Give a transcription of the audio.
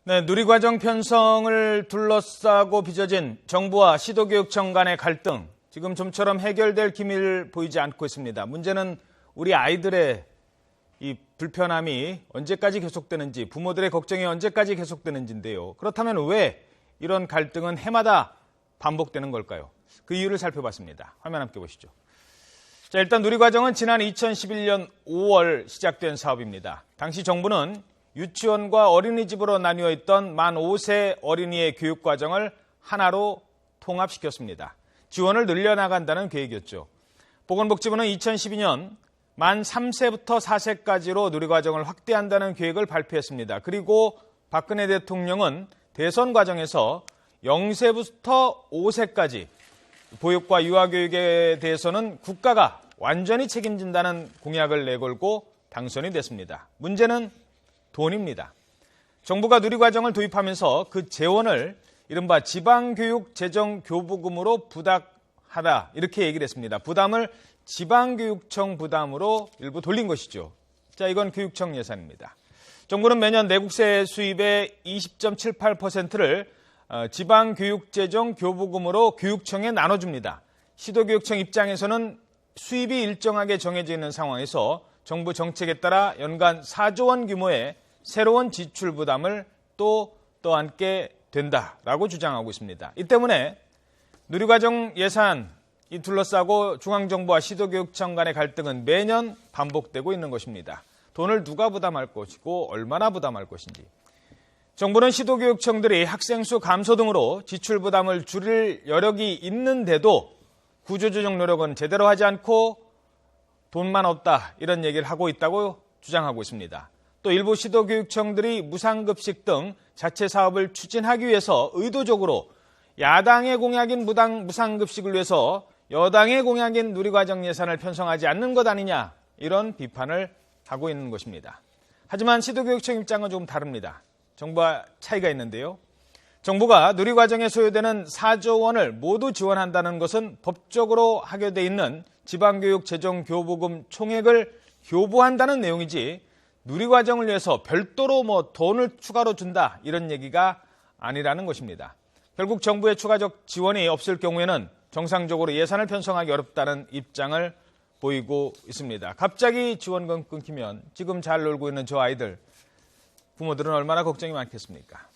네, 누리과정 편성을 둘러싸고 빚어진 정부와 시도교육청 간의 갈등, 지금 좀처럼 해결될 기미를 보이지 않고 있습니다. 문제는 우리 아이들의 이 불편함이 언제까지 계속되는지, 부모들의 걱정이 언제까지 계속되는지인데요. 그렇다면 왜 이런 갈등은 해마다 반복되는 걸까요? 그 이유를 살펴봤습니다. 화면 함께 보시죠. 자, 일단 누리과정은 지난 2011년 5월 시작된 사업입니다. 당시 정부는 유치원과 어린이집으로 나뉘어 있던 만 5세 어린이의 교육과정을 하나로 통합시켰습니다. 지원을 늘려나간다는 계획이었죠. 보건복지부는 2012년 만 3세부터 4세까지로 누리과정을 확대한다는 계획을 발표했습니다. 그리고 박근혜 대통령은 대선 과정에서 0세부터 5세까지 보육과 유아교육에 대해서는 국가가 완전히 책임진다는 공약을 내걸고 당선이 됐습니다. 문제는 돈입니다. 정부가 누리과정을 도입하면서 그 재원을 이른바 지방교육재정교부금으로 부담하다 이렇게 얘기를 했습니다. 부담을 지방교육청 부담으로 일부 돌린 것이죠. 자, 이건 교육청 예산입니다. 정부는 매년 내국세 수입의 20.78%를 지방교육재정교부금으로 교육청에 나눠줍니다. 시도교육청 입장에서는 수입이 일정하게 정해져 있는 상황에서 정부 정책에 따라 연간 4조 원 규모의 새로운 지출 부담을 또 떠안게 된다라고 주장하고 있습니다. 이 때문에 누리과정 예산이 둘러싸고 중앙정부와 시도교육청 간의 갈등은 매년 반복되고 있는 것입니다. 돈을 누가 부담할 것이고 얼마나 부담할 것인지. 정부는 시도교육청들이 학생 수 감소 등으로 지출 부담을 줄일 여력이 있는데도 구조조정 노력은 제대로 하지 않고 돈만 없다 이런 얘기를 하고 있다고 주장하고 있습니다. 또 일부 시도교육청들이 무상급식 등 자체 사업을 추진하기 위해서 의도적으로 야당의 공약인 무상급식을 위해서 여당의 공약인 누리과정 예산을 편성하지 않는 것 아니냐 이런 비판을 하고 있는 것입니다. 하지만 시도교육청 입장은 조금 다릅니다. 정부와 차이가 있는데요. 정부가 누리과정에 소요되는 4조 원을 모두 지원한다는 것은 법적으로 하게 돼 있는 지방교육재정교부금 총액을 교부한다는 내용이지 누리과정을 위해서 별도로 돈을 추가로 준다 이런 얘기가 아니라는 것입니다. 결국 정부의 추가적 지원이 없을 경우에는 정상적으로 예산을 편성하기 어렵다는 입장을 보이고 있습니다. 갑자기 지원금 끊기면 지금 잘 놀고 있는 저 아이들, 부모들은 얼마나 걱정이 많겠습니까?